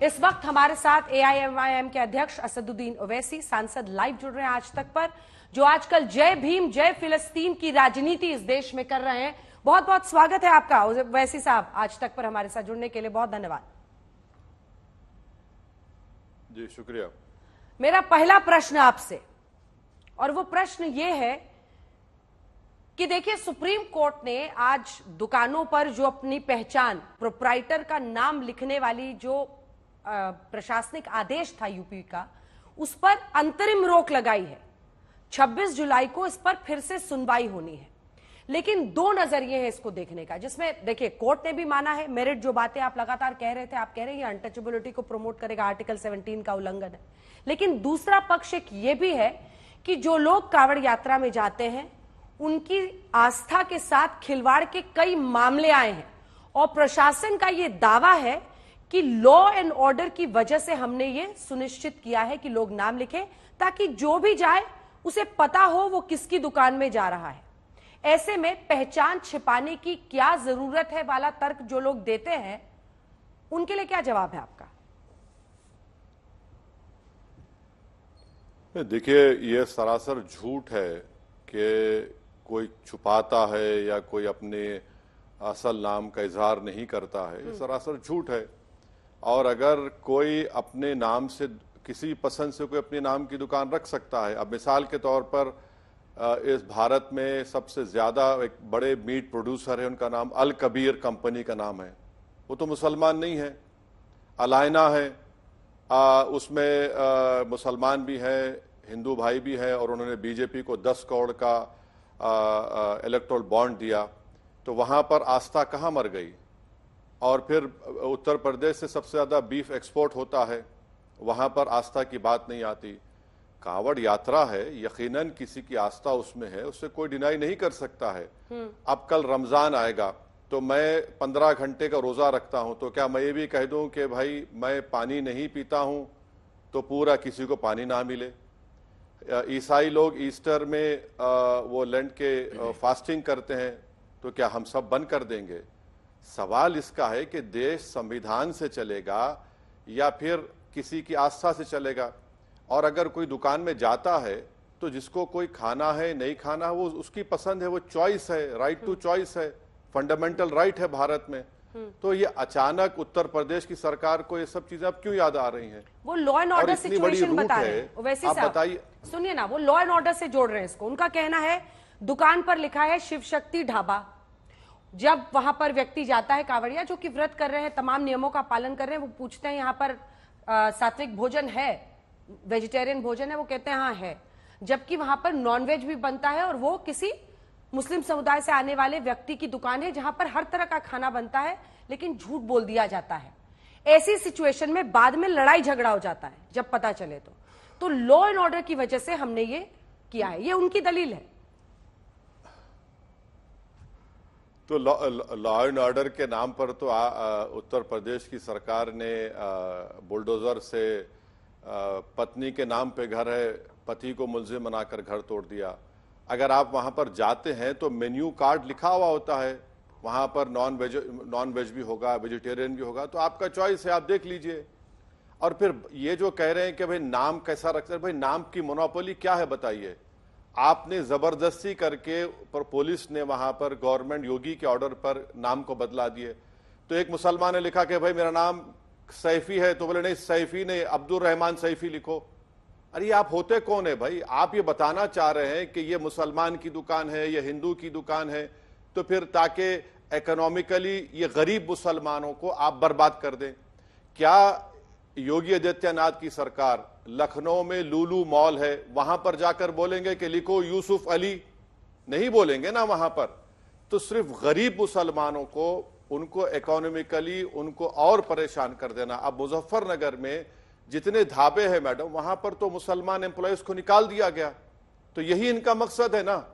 इस वक्त हमारे साथ एआईएमआईएम के अध्यक्ष असदुद्दीन ओवैसी सांसद लाइव जुड़ रहे हैं आज तक पर, जो आजकल जय भीम जय फिलिस्तीन की राजनीति इस देश में कर रहे हैं। बहुत बहुत स्वागत है आपका ओवैसी साहब, आज तक पर हमारे साथ जुड़ने के लिए बहुत धन्यवाद। जी शुक्रिया। मेरा पहला प्रश्न आपसे, और वो प्रश्न ये है कि देखिए, सुप्रीम कोर्ट ने आज दुकानों पर जो अपनी पहचान प्रोप्राइटर का नाम लिखने वाली जो प्रशासनिक आदेश था यूपी का, उस पर अंतरिम रोक लगाई है। 26 जुलाई को इस पर फिर से सुनवाई होनी है, लेकिन दो नजरिए हैं इसको देखने का, जिसमें देखिए कोर्ट ने भी माना है मेरिट, जो बातें आप लगातार कह रहे थे, आप कह रहे हैं अनटचेबिलिटी को प्रमोट करेगा, आर्टिकल 17 का उल्लंघन है। लेकिन दूसरा पक्ष एक ये भी है कि जो लोग कांवड़ यात्रा में जाते हैं उनकी आस्था के साथ खिलवाड़ के कई मामले आए हैं, और प्रशासन का यह दावा है कि लॉ एंड ऑर्डर की वजह से हमने ये सुनिश्चित किया है कि लोग नाम लिखें, ताकि जो भी जाए उसे पता हो वो किसकी दुकान में जा रहा है। ऐसे में पहचान छिपाने की क्या जरूरत है वाला तर्क जो लोग देते हैं, उनके लिए क्या जवाब है आपका? देखिए, ये सरासर झूठ है कि कोई छुपाता है या कोई अपने असल नाम का इजहार नहीं करता है। ये सरासर झूठ है। और अगर कोई अपने नाम से, किसी पसंद से कोई अपने नाम की दुकान रख सकता है। अब मिसाल के तौर पर इस भारत में सबसे ज्यादा एक बड़े मीट प्रोड्यूसर है, उनका नाम अल कबीर कंपनी का नाम है। वो तो मुसलमान नहीं है, अलायना है, उसमें मुसलमान भी हैं, हिंदू भाई भी हैं, और उन्होंने बीजेपी को 10 करोड़ का इलेक्टोरल बॉन्ड दिया। तो वहां पर आस्था कहां मर गई? और फिर उत्तर प्रदेश से सबसे ज्यादा बीफ एक्सपोर्ट होता है, वहां पर आस्था की बात नहीं आती। कांवड़ यात्रा है, यकीनन किसी की आस्था उसमें है, उससे कोई डिनाई नहीं कर सकता है। अब कल रमजान आएगा, तो मैं 15 घंटे का रोजा रखता हूं, तो क्या मैं ये भी कह दूं कि भाई मैं पानी नहीं पीता हूं तो पूरा किसी को पानी ना मिले? ईसाई लोग ईस्टर में वो लेंट के फास्टिंग करते हैं, तो क्या हम सब बंद कर देंगे? सवाल इसका है कि देश संविधान से चलेगा या फिर किसी की आस्था से चलेगा। और अगर कोई दुकान में जाता है तो जिसको कोई खाना है नहीं खाना वो उसकी पसंद है, वो चॉइस है, राइट टू चॉइस है, फंडामेंटल राइट है भारत में। तो ये अचानक उत्तर प्रदेश की सरकार को ये सब चीजें अब क्यों याद आ रही हैं? वो लॉ एंड ऑर्डर सिचुएशन बता रहे हैं। वैसे आप बताइए, सुनिए ना, वो लॉ एंड ऑर्डर से जोड़ रहे हैं इसको। उनका कहना है दुकान पर लिखा है शिव शक्ति ढाबा। जब वहां पर व्यक्ति जाता है, कांवड़िया जो कि व्रत कर रहे हैं, तमाम नियमों का पालन कर रहे हैं, वो पूछते हैं यहाँ पर सात्विक भोजन है, वेजिटेरियन भोजन है? वो कहते हैं हाँ है, जबकि वहां पर नॉनवेज भी बनता है, और वो किसी मुस्लिम समुदाय से आने वाले व्यक्ति की दुकान है जहां पर हर तरह का खाना बनता है, लेकिन झूठ बोल दिया जाता है। ऐसी सिचुएशन में बाद में लड़ाई झगड़ा हो जाता है जब पता चले तो लॉ एंड ऑर्डर की वजह से हमने ये किया है, ये उनकी दलील है। तो लॉ एंड ऑर्डर के नाम पर तो उत्तर प्रदेश की सरकार ने बुलडोजर से पत्नी के नाम पे घर है, पति को मुलजिम बनाकर घर तोड़ दिया। अगर आप वहां पर जाते हैं तो मेन्यू कार्ड लिखा हुआ होता है, वहां पर नॉन वेज भी होगा, वेजिटेरियन भी होगा, तो आपका चॉइस है, आप देख लीजिए। और फिर ये जो कह रहे हैं कि भाई नाम कैसा रखते हैं, भाई नाम की मोनोपोली क्या है बताइए? आपने जबरदस्ती करके पुलिस ने वहां पर गवर्नमेंट योगी के ऑर्डर पर नाम को बदला दिए। तो एक मुसलमान ने लिखा कि भाई मेरा नाम सैफी है, तो बोले नहीं सैफी नहीं, अब्दुल रहमान सैफी लिखो। अरे आप होते कौन है भाई? आप ये बताना चाह रहे हैं कि ये मुसलमान की दुकान है, ये हिंदू की दुकान है, तो फिर ताकि इकोनॉमिकली ये गरीब मुसलमानों को आप बर्बाद कर दें। क्या योगी आदित्यनाथ की सरकार लखनऊ में लुलु मॉल है, वहां पर जाकर बोलेंगे कि लिखो यूसुफ अली? नहीं बोलेंगे ना वहां पर। तो सिर्फ गरीब मुसलमानों को, उनको इकोनॉमिकली उनको और परेशान कर देना। अब मुजफ्फरनगर में जितने ढाबे हैं मैडम, वहां पर तो मुसलमान एम्प्लॉयज को निकाल दिया गया। तो यही इनका मकसद है ना,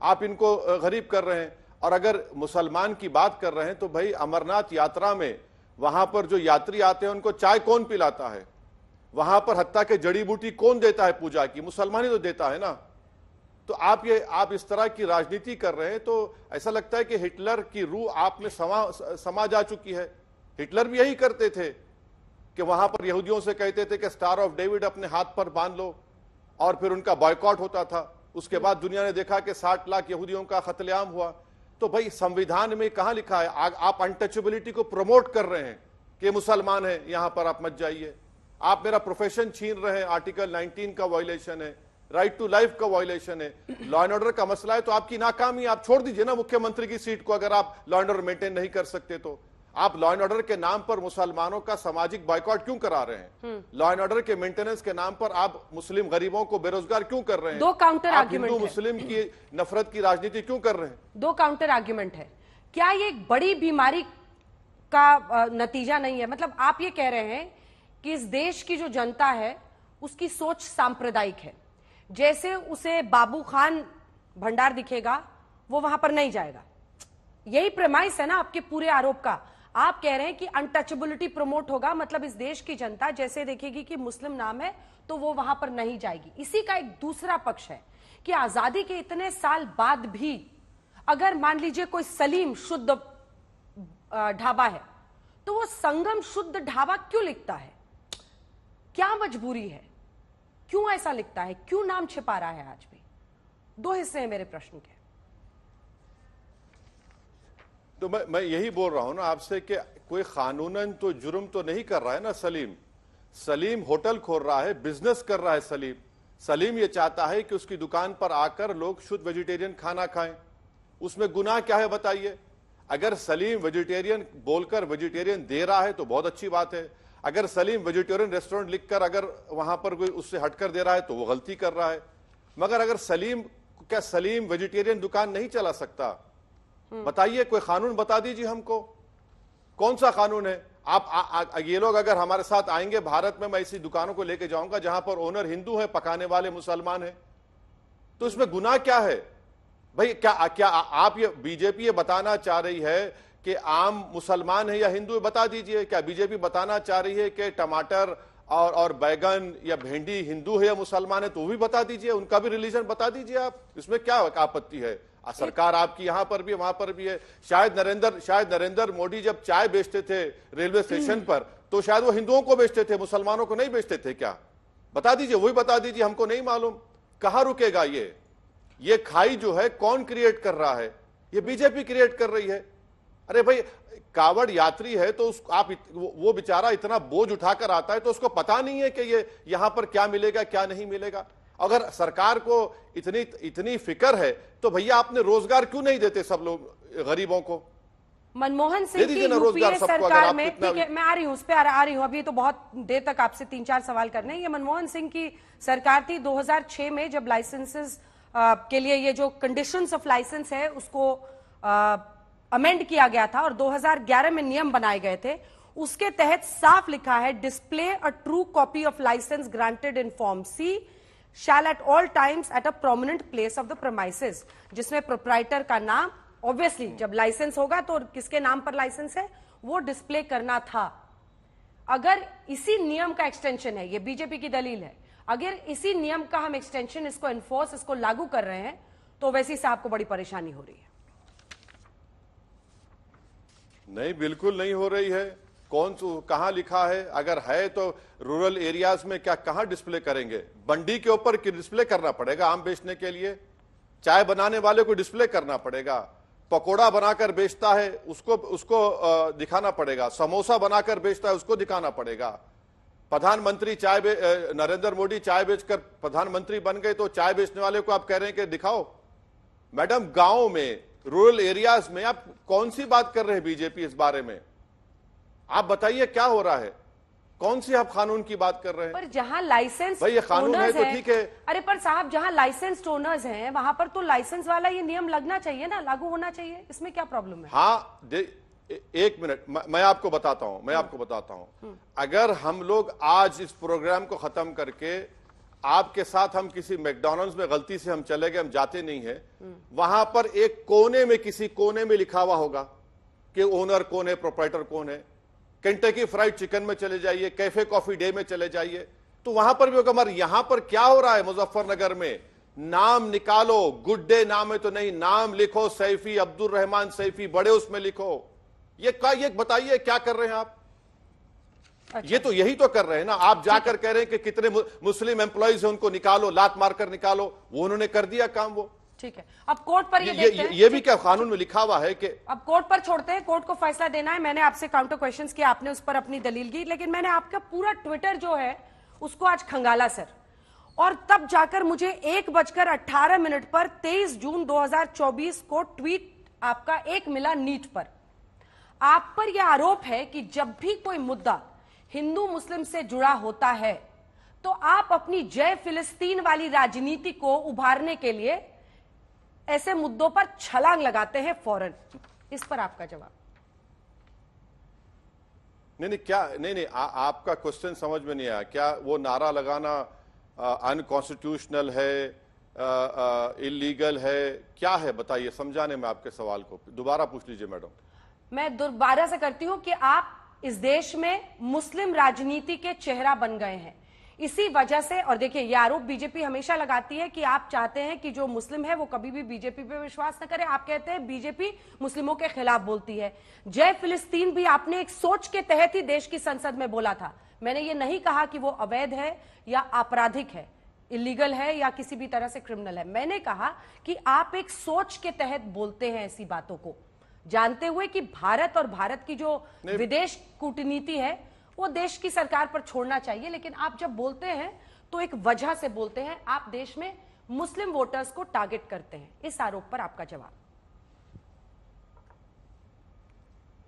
आप इनको गरीब कर रहे हैं। और अगर मुसलमान की बात कर रहे हैं तो भाई अमरनाथ यात्रा में वहां पर जो यात्री आते हैं उनको चाय कौन पिलाता है? वहां पर हत्ता के जड़ी बूटी कौन देता है पूजा की? मुसलमान ही तो देता है ना। तो आप इस तरह की राजनीति कर रहे हैं, तो ऐसा लगता है कि हिटलर की रूह आप में समा जा चुकी है। हिटलर भी यही करते थे। कि वहां पर यहूदियों से कहते थे कि स्टार ऑफ डेविड अपने हाथ पर बांध लो, और फिर उनका बॉयकॉट होता था। उसके बाद दुनिया ने देखा कि 60 लाख यहूदियों का कत्लेआम हुआ। तो भाई संविधान में कहां लिखा है? आप अनटचेबिलिटी को प्रमोट कर रहे हैं कि मुसलमान है यहां पर आप मत जाइए। आप मेरा प्रोफेशन छीन रहे हैं, आर्टिकल 19 का वायलेशन है, राइट टू लाइफ का वायलेशन है, लॉ एंड ऑर्डर का मसला है। तो आपकी नाकामी, आप छोड़ दीजिए ना मुख्यमंत्री की सीट को, अगर आप लॉ एंड ऑर्डर मेंटेन नहीं कर सकते तो। आप लॉ एंड ऑर्डर के नाम पर मुसलमानों का सामाजिक बॉयकॉट क्यों करा रहे हैं? लॉ एंड ऑर्डर के मेंटेनेंस के नाम पर आप मुस्लिम गरीबों को बेरोजगार क्यों कर रहे हैं? दो काउंटर आर्ग्यूमेंट हिंदू मुस्लिम की नफरत की राजनीति क्यों कर रहे हैं? दो काउंटर आर्ग्यूमेंट है। क्या ये एक बड़ी बीमारी का नतीजा नहीं है? मतलब आप ये कह रहे हैं कि इस देश की जो जनता है उसकी सोच सांप्रदायिक है, जैसे उसे बाबू खान भंडार दिखेगा वो वहां पर नहीं जाएगा। यही प्रेमाइस है ना आपके पूरे आरोप का। आप कह रहे हैं कि अनटचेबिलिटी प्रमोट होगा, मतलब इस देश की जनता जैसे देखेगी कि मुस्लिम नाम है तो वो वहां पर नहीं जाएगी। इसी का एक दूसरा पक्ष है कि आजादी के इतने साल बाद भी अगर मान लीजिए कोई सलीम शुद्ध ढाबा है तो वो संगम शुद्ध ढाबा क्यों लिखता है? क्या मजबूरी है? क्यों ऐसा लिखता है? क्यों नाम छिपा रहा है? आज भी दो हिस्से हैं मेरे प्रश्न के। तो मैं यही बोल रहा हूं ना आपसे कि कोई कानूनन तो जुर्म तो नहीं कर रहा है ना सलीम होटल खोल रहा है, बिजनेस कर रहा है सलीम ये चाहता है कि उसकी दुकान पर आकर लोग शुद्ध वेजिटेरियन खाना खाएं। उसमें गुनाह क्या है बताइए? अगर सलीम वेजिटेरियन बोलकर वेजिटेरियन दे रहा है तो बहुत अच्छी बात है। अगर सलीम वेजिटेरियन रेस्टोरेंट लिखकर अगर वहां पर कोई उससे हटकर दे रहा है तो वो गलती कर रहा है। मगर अगर सलीम वेजिटेरियन दुकान नहीं चला सकता? बताइए, कोई कानून बता दीजिए हमको, कौन सा कानून है? ये लोग अगर हमारे साथ आएंगे भारत में, मैं ऐसी दुकानों को लेके जाऊंगा जहां पर ओनर हिंदू है, पकाने वाले मुसलमान है, तो इसमें गुनाह क्या है भाई? क्या आप ये बीजेपी ये बताना चाह रही है कि आम मुसलमान है या हिंदू है? बता दीजिए। क्या बीजेपी बताना चाह रही है कि टमाटर और बैगन या भिंडी हिंदू है या मुसलमान है? तो वो भी बता दीजिए, उनका भी रिलीजन बता दीजिए आप। इसमें क्या आपत्ति है? सरकार आपकी यहां पर भी वहां पर भी है। शायद नरेंद्र मोदी जब चाय बेचते थे रेलवे स्टेशन पर तो शायद वो हिंदुओं को बेचते थे, मुसलमानों को नहीं बेचते थे क्या? बता दीजिए, वही बता दीजिए, हमको नहीं मालूम। कहां रुकेगा ये खाई जो है कौन क्रिएट कर रहा है? ये बीजेपी क्रिएट कर रही है। अरे भाई, कावड़ यात्री है तो वो बेचारा इतना बोझ उठाकर आता है तो उसको पता नहीं है कि ये यहां पर क्या मिलेगा क्या नहीं मिलेगा। अगर सरकार को इतनी फिक्र है तो भैया आपने रोजगार क्यों नहीं देते सब लोग गरीबों को? मनमोहन सिंह की यूपीए सरकार में, ठीक है मैं आ रही हूं उस पर आ रही हूं, अभी तो बहुत देर तक आपसे 3-4 सवाल करने हैं। ये मनमोहन सिंह की सरकार थी 2006 में, जब लाइसेंसेस के लिए ये जो कंडीशंस ऑफ लाइसेंस है उसको अमेंड किया गया था और 2011 में नियम बनाए गए थे। उसके तहत साफ लिखा है, display a true copy of licence granted in form C shall at all times at a prominent place of the premises, जिसमें प्रोप्राइटर का नाम, ऑब्वियसली जब लाइसेंस होगा तो किसके नाम पर लाइसेंस है वो डिस्प्ले करना था। अगर इसी नियम का एक्सटेंशन है, ये बीजेपी की दलील है, अगर इसी नियम का हम एक्सटेंशन इसको एनफोर्स इसको लागू कर रहे हैं तो वैसे ही साहब को बड़ी परेशानी हो रही है। नहीं, बिल्कुल नहीं हो रही है। कहां लिखा है? अगर है तो रूरल एरियाज में क्या कहां डिस्प्ले करेंगे? बंडी के ऊपर डिस्प्ले करना पड़ेगा आम बेचने के लिए। चाय बनाने वाले को डिस्प्ले करना पड़ेगा। पकोड़ा बनाकर बेचता है उसको दिखाना पड़ेगा। समोसा बनाकर बेचता है उसको दिखाना पड़ेगा। प्रधानमंत्री नरेंद्र मोदी चाय बेचकर प्रधानमंत्री बन गए तो चाय बेचने वाले को आप कह रहे हैं कि दिखाओ। मैडम, गांव में रूरल एरियाज में आप कौन सी बात कर रहे हैं बीजेपी इस बारे में? आप बताइए क्या हो रहा है? कौन सी आप कानून की बात कर रहे हैं? पर जहां लाइसेंस भाई ये कानून है तो ठीक है। अरे पर साहब, जहां लाइसेंस ओनर्स हैं वहां पर तो लाइसेंस वाला ये नियम लगना चाहिए ना, लागू होना चाहिए। इसमें क्या प्रॉब्लम है? हाँ, एक मिनट, मैं आपको बताता हूं। अगर हम लोग आज इस प्रोग्राम को खत्म करके आपके साथ हम किसी मैकडॉनल्ड्स में गलती से हम चले गए, हम जाते नहीं है, वहां पर एक कोने में किसी कोने में लिखा हुआ होगा कि ओनर कौन है, प्रोप्राइटर कौन है। केंटकी फ्राइड चिकन में चले जाइए, कैफे कॉफी डे में चले जाइए तो वहां पर भी होगा। मगर यहां पर क्या हो रहा है मुजफ्फरनगर में? नाम निकालो, गुड डे नाम है तो नहीं, नाम लिखो सैफी, अब्दुल रहमान सैफी, बड़े उसमें लिखो। ये बताइए क्या कर रहे हैं आप? अच्छा। ये तो यही तो कर रहे हैं ना। आप जाकर कह रहे हैं कि कितने मुस्लिम एम्प्लॉइज हैं उनको निकालो, लात मारकर निकालो, वो उन्होंने कर दिया काम। वो ठीक है, अब कोर्ट पर ये देखते हैं। ये भी क्या कानून में लिखा हुआ है कि अब कोर्ट पर छोड़ते हैं, कोर्ट को फैसला देना है। मैंने आपसे काउंटर क्वेश्चंस किया, आपने उस पर अपनी दलील की, लेकिन मैंने आपका पूरा ट्विटर जो है उसको आज खंगाला सर, और तब जाकर मुझे 1:18 पर 23 जून 2024 को ट्वीट आपका एक मिला नीट पर। आप पर यह आरोप है कि जब भी कोई मुद्दा हिंदू मुस्लिम से जुड़ा होता है तो आप अपनी जय फिलिस्तीन वाली राजनीति को उभारने के लिए ऐसे मुद्दों पर छलांग लगाते हैं फौरन। इस पर आपका जवाब? नहीं क्या, नहीं आपका क्वेश्चन समझ में नहीं आया। क्या वो नारा लगाना अनकॉन्स्टिट्यूशनल है, इलीगल है, क्या है बताइए, समझाने में आपके सवाल को दोबारा पूछ लीजिए मैडम। मैं दोबारा से करती हूं कि आप इस देश में मुस्लिम राजनीति के चेहरा बन गए हैं इसी वजह से। और देखिए, यह आरोप बीजेपी हमेशा लगाती है कि आप चाहते हैं कि जो मुस्लिम है वो कभी भी बीजेपी पे विश्वास न करे। आप कहते हैं बीजेपी मुस्लिमों के खिलाफ बोलती है। जय फिलिस्तीन भी आपने एक सोच के तहत ही देश की संसद में बोला था। मैंने ये नहीं कहा कि वो अवैध है या आपराधिक है, इलीगल है या किसी भी तरह से क्रिमिनल है। मैंने कहा कि आप एक सोच के तहत बोलते हैं ऐसी बातों को, जानते हुए कि भारत और भारत की जो विदेश कूटनीति है वो देश की सरकार पर छोड़ना चाहिए। लेकिन आप जब बोलते हैं तो एक वजह से बोलते हैं, आप देश में मुस्लिम वोटर्स को टारगेट करते हैं। इस आरोप पर आपका जवाब?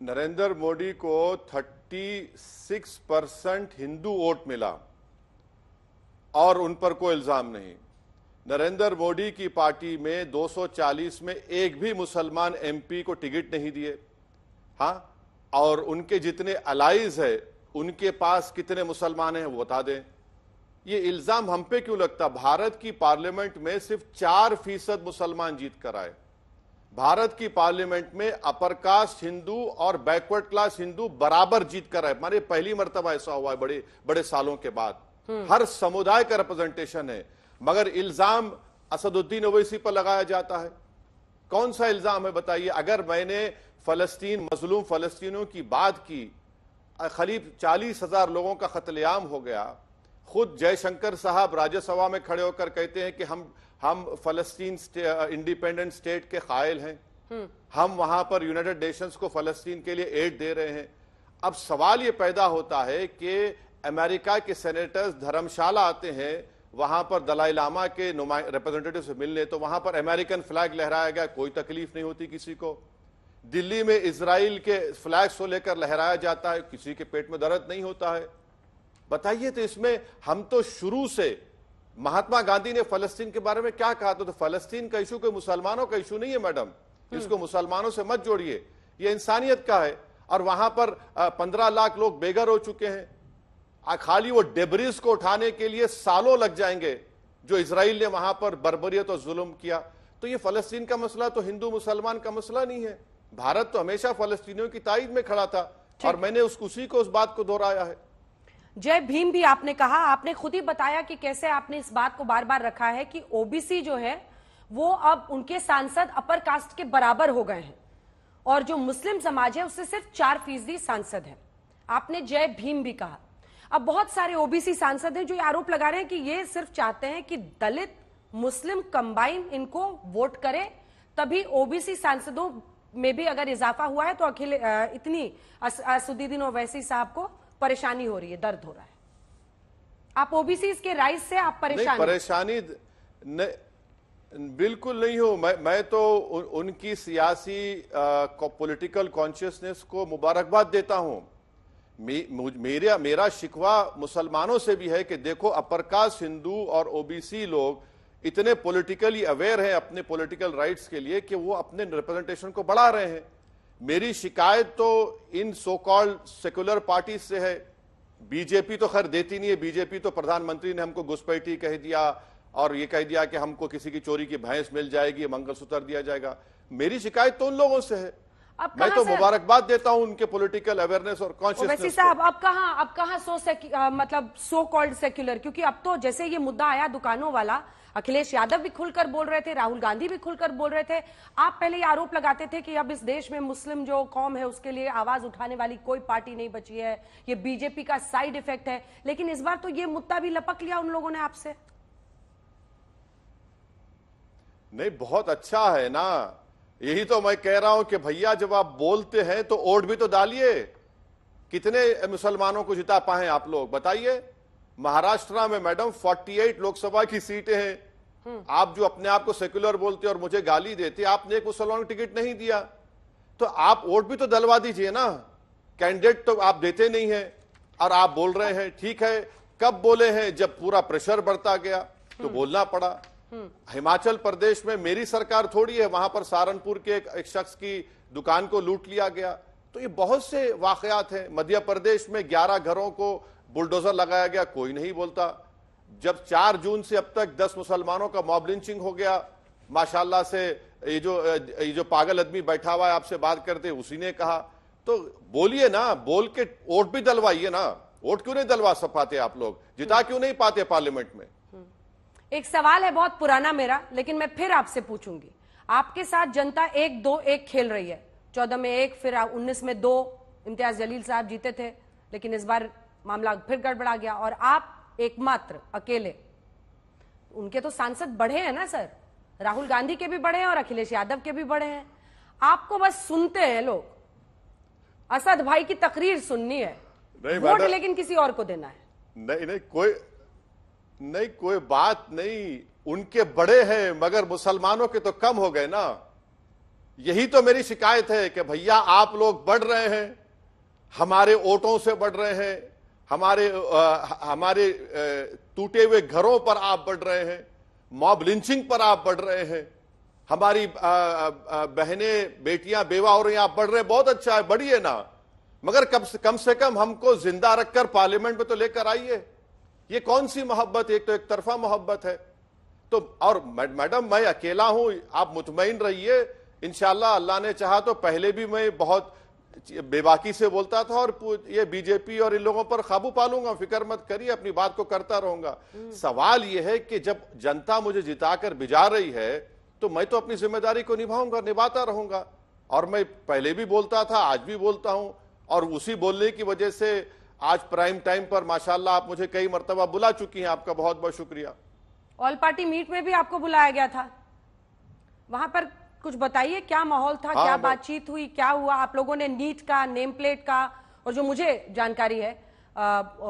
नरेंद्र मोदी को 36% हिंदू वोट मिला और उन पर कोई इल्जाम नहीं। नरेंद्र मोदी की पार्टी में 240 में एक भी मुसलमान एमपी को टिकट नहीं दिए। हाँ, और उनके जितने अलाइज है उनके पास कितने मुसलमान हैं वो बता दें। ये इल्जाम हम पे क्यों लगता? भारत की पार्लियामेंट में सिर्फ 4% मुसलमान जीत कर आए। भारत की पार्लियामेंट में अपर कास्ट हिंदू और बैकवर्ड क्लास हिंदू बराबर जीत कर आए। माने पहली मर्तबा ऐसा हुआ है बड़े बड़े सालों के बाद। हर समुदाय का रिप्रेजेंटेशन है, मगर इल्जाम असदुद्दीन ओवैसी पर लगाया जाता है। कौन सा इल्जाम है बताइए? अगर मैंने फलस्तीन, मजलूम फलस्तीनियों की बात की, करीब 40,000 लोगों का कत्लेआम हो गया। खुद जयशंकर साहब राज्यसभा में खड़े होकर कहते हैं कि हम फलस्तीन इंडिपेंडेंट स्टेट के कायल हैं, हम वहां पर यूनाइटेड नेशंस को फलस्तीन के लिए एड दे रहे हैं। अब सवाल यह पैदा होता है कि अमेरिका के सेनेटर्स धर्मशाला आते हैं वहां पर दलाई लामा के रिप्रेजेंटेटिव से मिलने, तो वहां पर अमेरिकन फ्लैग लहराया गया, कोई तकलीफ नहीं होती किसी को। दिल्ली में इजराइल के फ्लैग्स को लेकर लहराया जाता है, किसी के पेट में दर्द नहीं होता है। बताइए, तो इसमें हम तो शुरू से, महात्मा गांधी ने फलस्तीन के बारे में क्या कहा था? तो फलस्तीन का इशू कोई मुसलमानों का इशू नहीं है मैडम, इसको मुसलमानों से मत जोड़िए, ये इंसानियत का है। और वहां पर 15 लाख लोग बेघर हो चुके हैं। खाली वो डेब्रिस को उठाने के लिए सालों लग जाएंगे जो इजराइल ने वहां पर बर्बरियत और जुल्म किया। तो ये फलस्तीन का मसला तो हिंदू मुसलमान का मसला नहीं है। भारत तो हमेशा फलस्तीनियों की ताईद में खड़ा था और मैंने उसी को उस बात को दोहराया है। जय भीम भी आपने कहा, आपने खुद ही बताया कि कैसे आपने इस बात को बार बार रखा है कि ओबीसी जो है वो अब उनके सांसद अपर कास्ट के बराबर हो गए हैं और जो मुस्लिम समाज है उससे सिर्फ 4% सांसद है। आपने जय भीम भी कहा। अब बहुत सारे ओबीसी सांसद हैं जो ये आरोप लगा रहे हैं कि ये सिर्फ चाहते हैं कि दलित मुस्लिम कंबाइन इनको वोट करें, तभी ओबीसी सांसदों में भी अगर इजाफा हुआ है तो इतनी असदुद्दीन ओवैसी साहब को परेशानी हो रही है, दर्द हो रहा है। आप ओबीसी के राइज से आप परेशान? परेशानी बिल्कुल नहीं हो। मैं तो उनकी सियासी पॉलिटिकल कॉन्शियसनेस को मुबारकबाद देता हूं। मेरा शिकवा मुसलमानों से भी है कि देखो, अपर कास्ट हिंदू और ओबीसी लोग इतने पॉलिटिकली अवेयर हैं अपने पॉलिटिकल राइट्स के लिए कि वो अपने रिप्रेजेंटेशन को बढ़ा रहे हैं। मेरी शिकायत तो इन सो कॉल्ड सेकुलर पार्टी से है। बीजेपी तो खैर देती नहीं है। बीजेपी तो प्रधानमंत्री ने हमको घुसपैठी कह दिया और ये कह दिया कि हमको किसी की चोरी की भैंस मिल जाएगी, मंगलसूत्र दिया जाएगा। मेरी शिकायत तो उन लोगों से है। अब मैं कहाँ तो से मुबारकबाद देता हूं उनके पॉलिटिकल अवेयरनेस और ओवैसी कॉन्शियसनेस साहब, अब कहाँ मतलब सो कॉल्ड सेक्युलर, क्योंकि अब तो जैसे ये मुद्दा आया दुकानों वाला, अखिलेश यादव भी खुलकर बोल रहे थे, राहुल गांधी भी खुलकर बोल रहे थे। आप पहले ये आरोप लगाते थे कि अब इस देश में मुस्लिम जो कौम है उसके लिए आवाज उठाने वाली कोई पार्टी नहीं बची है, ये बीजेपी का साइड इफेक्ट है, लेकिन इस बार तो ये मुद्दा भी लपक लिया उन लोगों ने आपसे। नहीं, बहुत अच्छा है ना। यही तो मैं कह रहा हूं कि भैया जब आप बोलते हैं तो वोट भी तो डालिए। कितने मुसलमानों को जिता पाए आप लोग बताइए। महाराष्ट्र में मैडम 48 लोकसभा की सीटें हैं। आप जो अपने आप को सेक्युलर बोलते और मुझे गाली देते, आपने एक मुसलमान को टिकट नहीं दिया, तो आप वोट भी तो डलवा दीजिए ना। कैंडिडेट तो आप देते नहीं है और आप बोल रहे हैं। ठीक है, कब बोले हैं? जब पूरा प्रेशर बढ़ता गया तो बोलना पड़ा। हिमाचल प्रदेश में मेरी सरकार थोड़ी है, वहां पर सहारनपुर के एक शख्स की दुकान को लूट लिया गया। तो ये बहुत से वाकयात हैं। मध्य प्रदेश में 11 घरों को बुलडोजर लगाया गया, कोई नहीं बोलता। जब 4 जून से अब तक 10 मुसलमानों का मॉब लिंचिंग हो गया, माशाल्लाह से ये जो पागल आदमी बैठा हुआ है आपसे बात करते, उसी ने कहा। तो बोलिए ना, बोल के वोट भी दलवाइए ना। वोट क्यों नहीं दलवा पाते आप लोग? जिता क्यों नहीं पाते पार्लियामेंट में? एक सवाल है बहुत पुराना मेरा, लेकिन मैं फिर आपसे पूछूंगी। आपके साथ जनता 1-2-1 खेल रही है। 14 में 1, फिर 19 में 2, इम्तियाज जलील साहब जीते थे, लेकिन इस बार मामला फिर गड़बड़ा गया और आप एकमात्र अकेले। उनके तो सांसद बढ़े हैं ना सर, राहुल गांधी के भी बढ़े हैं और अखिलेश यादव के भी बढ़े हैं। आपको बस सुनते हैं लोग। असद भाई की तकरीर सुननी है, वोट लेकिन किसी और को देना है। नहीं, कोई बात नहीं। उनके बड़े हैं मगर मुसलमानों के तो कम हो गए ना। यही तो मेरी शिकायत है कि भैया आप लोग बढ़ रहे हैं, हमारे वोटों से बढ़ रहे हैं, हमारे टूटे हुए घरों पर आप बढ़ रहे हैं, मॉब लिंचिंग पर आप बढ़ रहे हैं, हमारी बहनें बेटियां बेवा हो रही हैं, आप बढ़ रहे हैं। बहुत अच्छा है, बढ़िए ना, मगर कम से कम हमको जिंदा रखकर पार्लियामेंट में तो लेकर आइए। ये कौन सी मोहब्बत? एक तो एक तरफा मोहब्बत है। तो और मैडम मैं अकेला हूं, आप मुतमईन रहिए। इंशाल्लाह अल्लाह ने चाहा तो पहले भी मैं बहुत बेबाकी से बोलता था और ये बीजेपी और इन लोगों पर काबू पालूंगा, फिक्र मत करिए, अपनी बात को करता रहूंगा। सवाल यह है कि जब जनता मुझे जिताकर भिजा रही है तो मैं तो अपनी जिम्मेदारी को निभाऊंगा, निभाता रहूंगा। और मैं पहले भी बोलता था, आज भी बोलता हूं, और उसी बोलने की वजह से आज प्राइम टाइम पर माशाल्लाह आप मुझे कई मर्तबा बुला चुकी हैं। आपका बहुत बहुत शुक्रिया। ऑल पार्टी मीट में भी आपको बुलाया गया था, वहां पर कुछ बताइए, क्या माहौल था? क्या बातचीत हुई? क्या हुआ? आप लोगों ने नीट का, नेम प्लेट का, और जो मुझे जानकारी है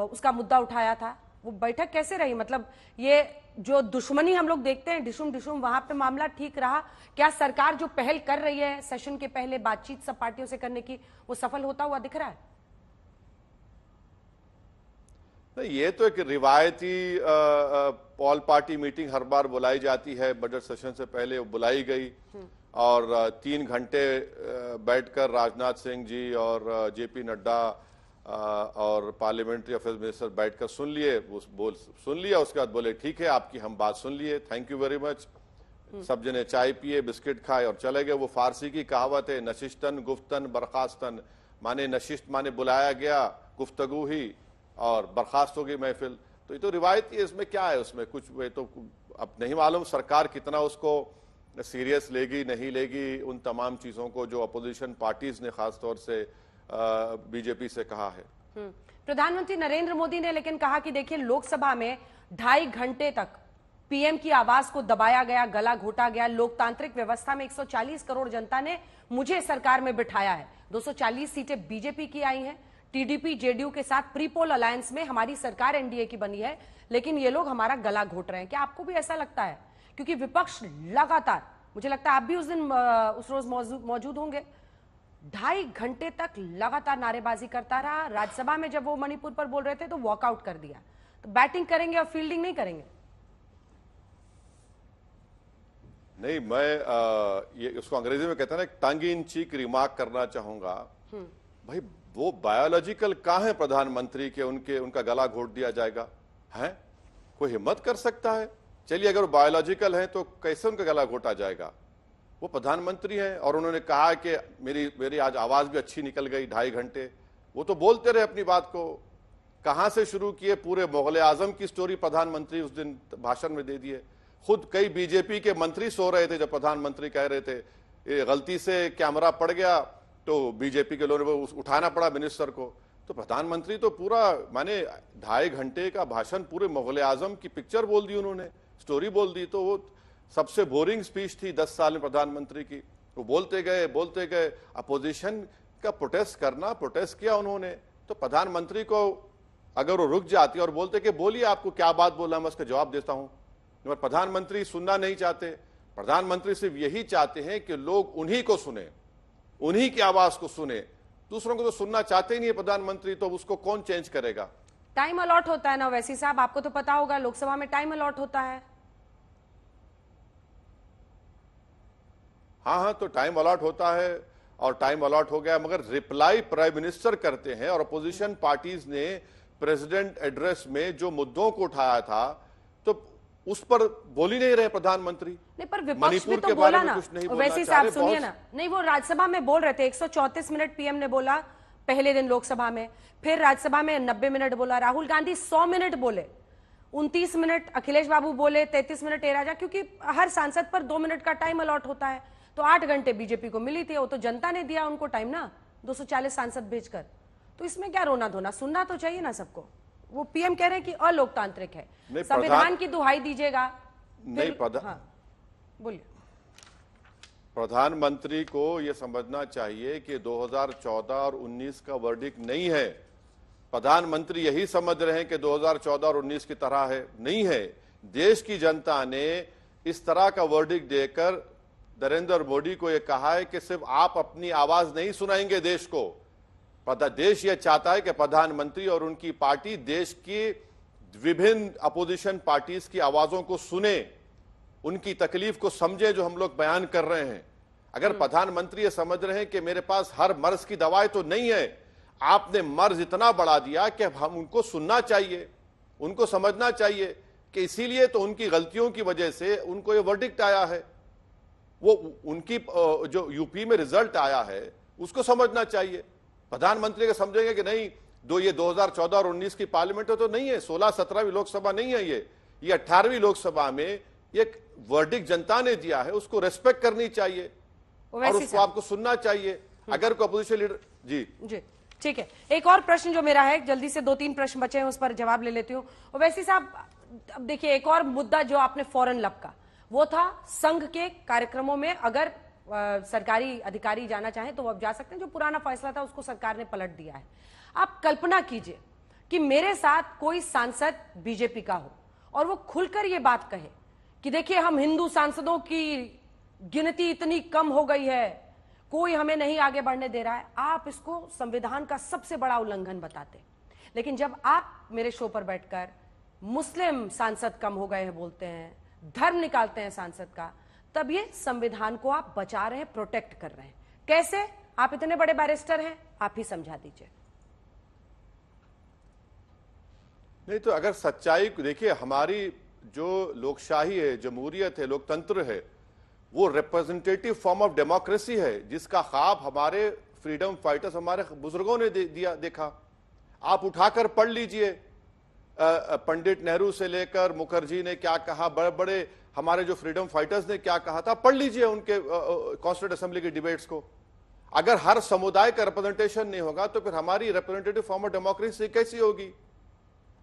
उसका मुद्दा उठाया था, वो बैठक कैसे रही? मतलब ये जो दुश्मनी हम लोग देखते हैं डिशुम डिशुम, वहां पे मामला ठीक रहा? क्या सरकार जो पहल कर रही है सेशन के पहले बातचीत सब पार्टियों से करने की, वो सफल होता हुआ दिख रहा है? ये तो एक रिवायती ऑल पार्टी मीटिंग हर बार बुलाई जाती है, बजट सेशन से पहले बुलाई गई और 3 घंटे बैठकर राजनाथ सिंह जी और जेपी नड्डा और पार्लियामेंट्री अफेयर्स मिनिस्टर बैठकर सुन लिए, सुन लिया। उसके बाद बोले ठीक है, आपकी हम बात सुन लिए, थैंक यू वेरी मच। सब जने चाय पिए, बिस्किट खाए और चले गए। वो फारसी की कहावत है, नशिस्तन गुफ्तन बर्खास्तन, माने नशिस्त माने बुलाया गया, गुफ्तगू ही, और बर्खास्त होगी महफिल। तो ये तो रिवायती है, इसमें क्या है? उसमें कुछ वे तो अब नहीं मालूम सरकार कितना उसको सीरियस लेगी नहीं लेगी, उन तमाम चीजों को जो अपोजिशन पार्टीज ने खासतौर से बीजेपी से कहा है। प्रधानमंत्री नरेंद्र मोदी ने लेकिन कहा कि देखिए, लोकसभा में 2.5 घंटे तक पीएम की आवाज को दबाया गया, गला घोटा गया। लोकतांत्रिक व्यवस्था में 140 करोड़ जनता ने मुझे सरकार में बिठाया है। 240 सीटें बीजेपी की आई हैं। टीडीपी जेडीयू के साथ प्रीपोल अलायंस में हमारी सरकार एनडीए की बनी है, लेकिन ये लोग हमारा गला घोट रहे हैं। क्या आपको भी ऐसा लगता है? क्योंकि विपक्ष लगातार, मुझे लगता है आप भी उस रोज मौजूद होंगे, 2.5 घंटे तक लगातार नारेबाजी करता रहा। राज्यसभा में जब वो मणिपुर पर बोल रहे थे तो वॉकआउट कर दिया। तो बैटिंग करेंगे और फील्डिंग नहीं करेंगे? नहीं, मैं ये उसको अंग्रेजी में कहते हैं ना, टंग इन चीक रिमार्क करना चाहूंगा। भाई वो बायोलॉजिकल कहां है प्रधानमंत्री के उनका गला घोट दिया जाएगा? है कोई हिम्मत कर सकता है? चलिए अगर वो बायोलॉजिकल है तो कैसे उनका गला घोटा जाएगा? वो प्रधानमंत्री हैं और उन्होंने कहा कि मेरी आज आवाज भी अच्छी निकल गई 2.5 घंटे। वो तो बोलते रहे अपनी बात को। कहां से शुरू किए? पूरे मुगल आजम की स्टोरी प्रधानमंत्री उस दिन भाषण में दे दिए। खुद कई बीजेपी के मंत्री सो रहे थे जब प्रधानमंत्री कह रहे थे। ये गलती से कैमरा पड़ गया तो बीजेपी के लोगों ने उठाना पड़ा मिनिस्टर को। तो प्रधानमंत्री तो पूरा माने 2.5 घंटे का भाषण पूरे मुगल आजम की पिक्चर बोल दी उन्होंने, स्टोरी बोल दी। तो वो सबसे बोरिंग स्पीच थी 10 साल में प्रधानमंत्री की। वो बोलते गए। अपोजिशन का प्रोटेस्ट किया उन्होंने। तो प्रधानमंत्री को अगर वो रुक जाती और बोलते कि बोलिए आपको क्या बात बोला, मैं उसका जवाब देता हूं, मगर प्रधानमंत्री सुनना नहीं चाहते। प्रधानमंत्री सिर्फ यही चाहते हैं कि लोग उन्हीं को सुने, उन्हीं की आवाज को सुने। दूसरों को तो सुनना चाहते ही नहीं है प्रधानमंत्री, तो उसको कौन चेंज करेगा? टाइम अलॉट होता है ना वैसी साहब, आपको तो पता होगा लोकसभा में टाइम अलॉट होता है। हाँ, तो टाइम अलॉट होता है और टाइम अलॉट हो गया, मगर रिप्लाई प्राइम मिनिस्टर करते हैं। और अपोजिशन पार्टीज ने प्रेसिडेंट एड्रेस में जो मुद्दों को उठाया था तो उस पर बोल ही नहीं रहे प्रधानमंत्री। नहीं, पर विपक्ष भी तो बोला ना। वैसे साहब सुनिए ना, नहीं वो राज्यसभा में बोल रहे थे। 134 मिनट पीएम ने बोला पहले दिन लोकसभा में, फिर राज्यसभा में 90 मिनट बोला। राहुल गांधी 100 मिनट बोले, 29 मिनट अखिलेश बाबू बोले, 33 मिनट ए राजा, क्योंकि हर सांसद पर 2 मिनट का टाइम अलॉट होता है। तो 8 घंटे बीजेपी को मिली थी, वो तो जनता ने दिया उनको टाइम ना, 240 सांसद भेजकर। तो इसमें क्या रोना धोना, सुनना तो चाहिए ना सबको। वो पीएम कह रहे हैं कि अलोकतांत्रिक है, संविधान की दुहाई दीजिएगा। नहीं, बोलिए। प्रधानमंत्री को यह समझना चाहिए कि 2014 और 19 का वर्डिक्ट नहीं है। प्रधानमंत्री यही समझ रहे हैं कि 2014 और 19 की तरह है, नहीं है। देश की जनता ने इस तरह का वर्डिक्ट देकर नरेंद्र मोदी को यह कहा है कि सिर्फ आप अपनी आवाज नहीं सुनाएंगे देश को। देश यह चाहता है कि प्रधानमंत्री और उनकी पार्टी देश की विभिन्न अपोजिशन पार्टीज की आवाजों को सुने, उनकी तकलीफ को समझे जो हम लोग बयान कर रहे हैं। अगर प्रधानमंत्री ये समझ रहे हैं कि मेरे पास हर मर्ज की दवाई तो नहीं है, आपने मर्ज इतना बढ़ा दिया कि हम उनको सुनना चाहिए, उनको समझना चाहिए कि इसीलिए तो उनकी गलतियों की वजह से उनको ये वर्डिक्ट आया है। वो उनकी जो यूपी में रिजल्ट आया है उसको समझना चाहिए। प्रधानमंत्री के समझेंगे कि नहीं, ये 2014 और 19 की पार्लियामेंट तो नहीं है, 16-17वीं लोकसभा नहीं है, ये 18वीं लोकसभा में एक वर्डिक्ट जनता ने दिया है, उसको रेस्पेक्ट करनी चाहिए और उसको आपको सुनना चाहिए। अगर कोई अपोजिशन लीडर जी ठीक है। एक और प्रश्न जो मेरा है, जल्दी से 2-3 प्रश्न बचे हैं, उस पर जवाब ले लेती हूँ। ओवैसी साहब, अब देखिए एक और मुद्दा जो आपने फॉरेन लब का, वो था संघ के कार्यक्रमों में अगर सरकारी अधिकारी जाना चाहें तो वो अब जा सकते हैं। जो पुराना फैसला था उसको सरकार ने पलट दिया है। आप कल्पना कीजिए कि मेरे साथ कोई सांसद बीजेपी का हो और वो खुलकर ये बात कहे कि देखिए हम हिंदू सांसदों की गिनती इतनी कम हो गई है, कोई हमें नहीं आगे बढ़ने दे रहा है। आप इसको संविधान का सबसे बड़ा उल्लंघन बताते। लेकिन जब आप मेरे शो पर बैठकर मुस्लिम सांसद कम हो गए हैं बोलते हैं, धर्म निकालते हैं सांसद का, तब ये संविधान को आप बचा रहे हैं, प्रोटेक्ट कर रहे हैं। कैसे? आप इतने बड़े बैरिस्टर हैं, आप ही समझा दीजिए। नहीं तो अगर सच्चाई देखिए, हमारी जो लोकशाही है, जमहूरियत है, लोकतंत्र है, वो रिप्रेजेंटेटिव फॉर्म ऑफ डेमोक्रेसी है, जिसका ख्वाब हमारे फ्रीडम फाइटर्स, हमारे बुजुर्गों ने देखा। आप उठाकर पढ़ लीजिए, पंडित नेहरू से लेकर मुखर्जी ने क्या कहा, बड़े बड़े हमारे जो फ्रीडम फाइटर्स ने क्या कहा था, पढ़ लीजिए उनके कॉन्स्टिट्यूंट असेंबली की डिबेट्स को। अगर हर समुदाय का रिप्रेजेंटेशन नहीं होगा तो फिर हमारी रिप्रेजेंटेटिव फॉर्म ऑफ डेमोक्रेसी कैसी होगी?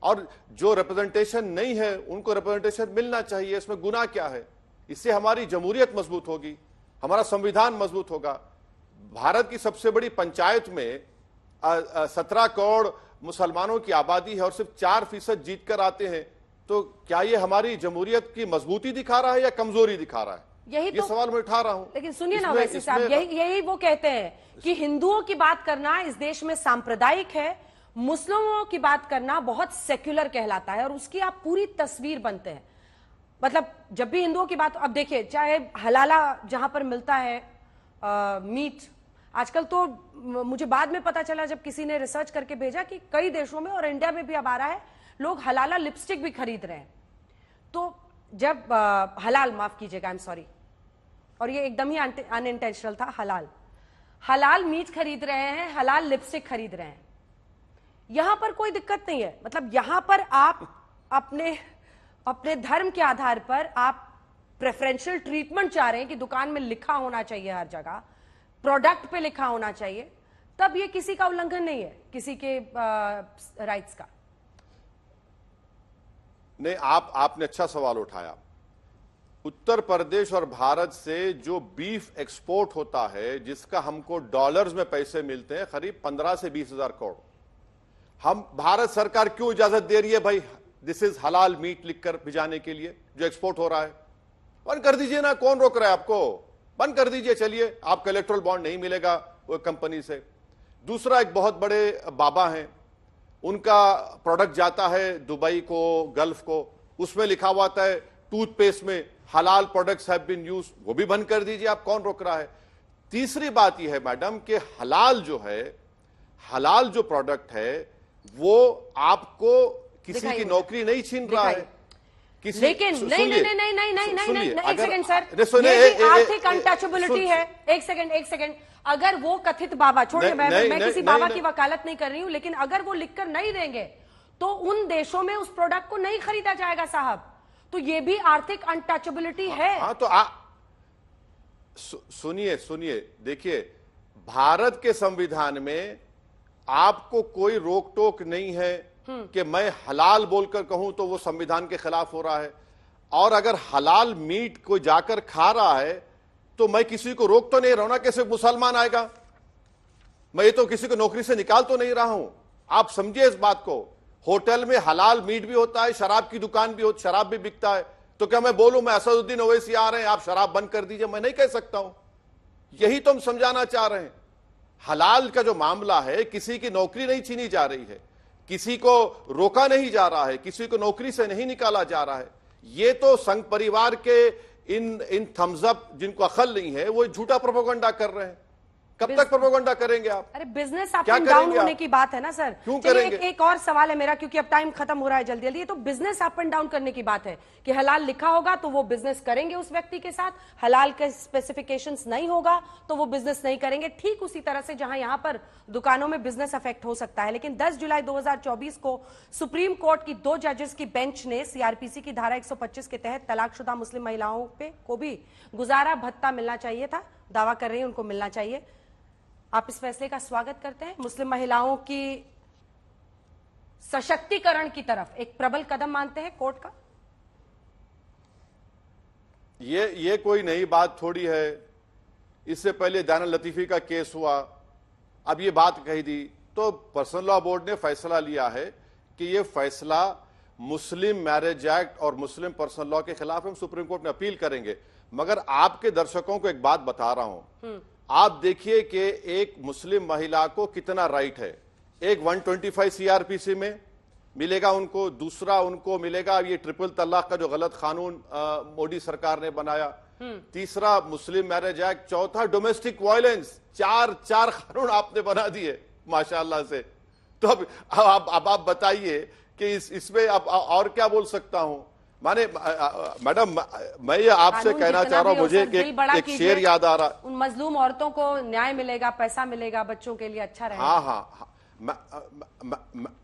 और जो रिप्रेजेंटेशन नहीं है उनको रिप्रेजेंटेशन मिलना चाहिए, इसमें गुनाह क्या है? इससे हमारी जमहूरियत मजबूत होगी, हमारा संविधान मजबूत होगा। भारत की सबसे बड़ी पंचायत में 17 करोड़ मुसलमानों की आबादी है और सिर्फ 4% जीतकर आते हैं, तो क्या ये हमारी जमहूरियत की मजबूती दिखा रहा है या कमजोरी दिखा रहा है? ये सवाल मैं उठा रहा हूं। लेकिन सुनिए ना वैसे साहब, यही वो कहते हैं कि हिंदुओं की बात करना इस देश में सांप्रदायिक है, मुस्लिमों की बात करना बहुत सेक्युलर कहलाता है, और उसकी आप पूरी तस्वीर बनते हैं। मतलब जब भी हिंदुओं की बात, अब देखिए चाहे हलाला जहां पर मिलता है मीट, आजकल तो मुझे बाद में पता चला जब किसी ने रिसर्च करके भेजा कि कई देशों में और इंडिया में भी अब आ रहा है, लोग हलाला लिपस्टिक भी खरीद रहे हैं। तो जब हलाल, माफ कीजिएगा, आई एम सॉरी, और ये एकदम ही अनइंटेंशनल था, हलाल हलाल मीट खरीद रहे हैं, हलाल लिपस्टिक खरीद रहे हैं। यहां पर कोई दिक्कत नहीं है, मतलब यहां पर आप अपने अपने धर्म के आधार पर आप प्रेफरेंशियल ट्रीटमेंट चाह रहे हैं कि दुकान में लिखा होना चाहिए, हर जगह प्रोडक्ट पे लिखा होना चाहिए, तब ये किसी का उल्लंघन नहीं है, किसी के राइट्स का। नहीं, आपने अच्छा सवाल उठाया। उत्तर प्रदेश और भारत से जो बीफ एक्सपोर्ट होता है, जिसका हमको डॉलर्स में पैसे मिलते हैं, करीब 15 से 20 हजार करोड़, हम भारत सरकार क्यों इजाजत दे रही है भाई दिस इज हलाल मीट लिखकर भिजाने के लिए जो एक्सपोर्ट हो रहा है? बंद कर दीजिए ना, कौन रोक रहा है आपको? बंद कर दीजिए, चलिए, आपका इलेक्ट्रल बॉन्ड नहीं मिलेगा वो कंपनी से। दूसरा, एक बहुत बड़े बाबा हैं, उनका प्रोडक्ट जाता है दुबई को, गल्फ को, उसमें लिखा हुआ आता है टूथपेस्ट में हलाल प्रोडक्ट्स हैव बीन यूज्ड, वो भी बंद कर दीजिए, आप कौन रोक रहा है? तीसरी बात यह है मैडम कि हलाल जो है, हलाल जो प्रोडक्ट है वो आपको किसी की नौकरी नहीं छीन रहा है, किसी, लेकिन नहीं नहीं नहीं नहीं नहीं नहीं नहीं नहीं, एक सेकंड सर, ये भी आर्थिक अनटचेबिलिटी है। एक सेकंड, अगर वो कथित बाबा, छोड़िए, मैं किसी बाबा की वकालत नहीं कर रही हूं, लेकिन अगर वो लिखकर नहीं देंगे तो उन देशों में उस प्रोडक्ट को नहीं खरीदा जाएगा साहब, तो ये भी आर्थिक अनटचेबिलिटी है। हाँ, तो सुनिए, देखिए, भारत के संविधान में आपको कोई रोक टोक नहीं है कि मैं हलाल बोलकर कहूं तो वो संविधान के खिलाफ हो रहा है, और अगर हलाल मीट कोई जाकर खा रहा है तो मैं किसी को रोक तो नहीं रहा हूं ना, कैसे मुसलमान आएगा? मैं ये तो किसी को नौकरी से निकाल तो नहीं रहा हूं, आप समझिए इस बात को। होटल में हलाल मीट भी होता है, शराब की दुकान भी होती, शराब भी बिकता है, तो क्या मैं बोलूं मैं असदुद्दीन ओवैसी आ रहे हैं आप शराब बंद कर दीजिए? मैं नहीं कह सकता हूं। यही तो हम समझाना चाह रहे हैं। हलाल का जो मामला है, किसी की नौकरी नहीं छीनी जा रही है, किसी को रोका नहीं जा रहा है, किसी को नौकरी से नहीं निकाला जा रहा है। ये तो संघ परिवार के इन थम्स अप जिनको अकल नहीं है वो झूठा प्रोपेगेंडा कर रहे हैं। कब तक प्रोपेगेंडा करेंगे आप? अरे बिजनेस अप एंड डाउन होने की बात है ना सर। क्यों करेंगे? एक और सवाल है मेरा, क्योंकि अब टाइम खत्म हो रहा है जल्दी जल्दी। ये तो बिजनेस अप एंड डाउन करने की बात है कि हलाल लिखा होगा तो वो बिजनेस करेंगे उस व्यक्ति के साथ, हलाल के स्पेसिफिकेशंस नहीं होगा तो वो बिजनेस नहीं करेंगे। ठीक उसी तरह से जहां यहां पर दुकानों में बिजनेस अफेक्ट हो सकता है। लेकिन 10 जुलाई 2024 को सुप्रीम कोर्ट की 2 जजेस की बेंच ने सीआरपीसी की धारा 125 के तहत तलाकशुदा मुस्लिम महिलाओं पे को भी गुजारा भत्ता मिलना चाहिए था, दावा कर रही है उनको मिलना चाहिए। आप इस फैसले का स्वागत करते हैं? मुस्लिम महिलाओं की सशक्तिकरण की तरफ एक प्रबल कदम मानते हैं कोर्ट का? ये कोई नई बात थोड़ी है। इससे पहले दाना लतीफी का केस हुआ, अब ये बात कही दी, तो पर्सनल लॉ बोर्ड ने फैसला लिया है कि ये फैसला मुस्लिम मैरिज एक्ट और मुस्लिम पर्सनल लॉ के खिलाफ हम सुप्रीम कोर्ट में अपील करेंगे। मगर आपके दर्शकों को एक बात बता रहा हूं, आप देखिए कि एक मुस्लिम महिला को कितना राइट है। एक 125 सीआरपीसी में मिलेगा उनको, दूसरा उनको मिलेगा ये ट्रिपल तलाक का जो गलत कानून मोदी सरकार ने बनाया, तीसरा मुस्लिम मैरिज एक्ट, चौथा डोमेस्टिक वायलेंस, चार कानून आपने बना दिए माशाअल्लाह से। तो अब आप बताइए कि इसमें अब और क्या बोल सकता हूं। माने मैडम, मैं ये आपसे कहना चाह रहा हूं, मुझे एक शेर याद आ रहा, उन मजलूम औरतों को न्याय मिलेगा, पैसा मिलेगा, बच्चों के लिए अच्छा रहेगा। हाँ,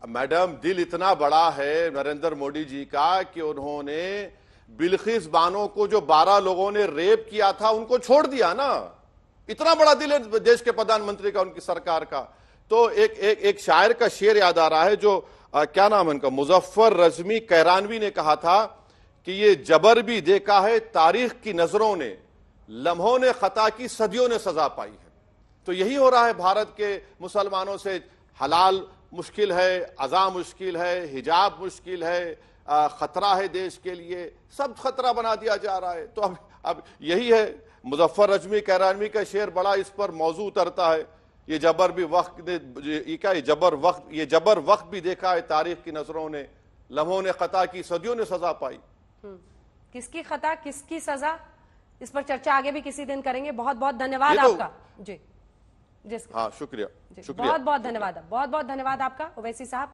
मैडम, दिल इतना बड़ा है नरेंद्र मोदी जी का कि उन्होंने बिल्किस बानो को जो 12 लोगों ने रेप किया था उनको छोड़ दिया ना। इतना बड़ा दिल है देश के प्रधानमंत्री का, उनकी सरकार का। तो एक शायर का शेर याद आ रहा है जो क्या नाम है उनका, मुजफ्फर रजमी कैरानवी ने कहा था कि ये जबर भी देखा है तारीख की नजरों ने, लम्हों ने खता की सदियों ने सजा पाई है। तो यही हो रहा है भारत के मुसलमानों से। हलाल मुश्किल है, अज़ा मुश्किल है, हिजाब मुश्किल है, खतरा है देश के लिए, सब खतरा बना दिया जा रहा है। तो अब यही है, मुजफ्फर रजमी कैरानवी का शेर बड़ा इस पर मौजू उतरता है। ये जबर भी वक्त ये जबर वक्त भी देखा है तारीख की नजरों ने, लम्हों ने खता की सदियों ने सजा पाई। किसकी खता किसकी सजा, इस पर चर्चा आगे भी किसी दिन करेंगे। बहुत बहुत धन्यवाद आपका जी। हाँ, शुक्रिया। बहुत बहुत धन्यवाद, बहुत बहुत धन्यवाद आपका ओवैसी साहब।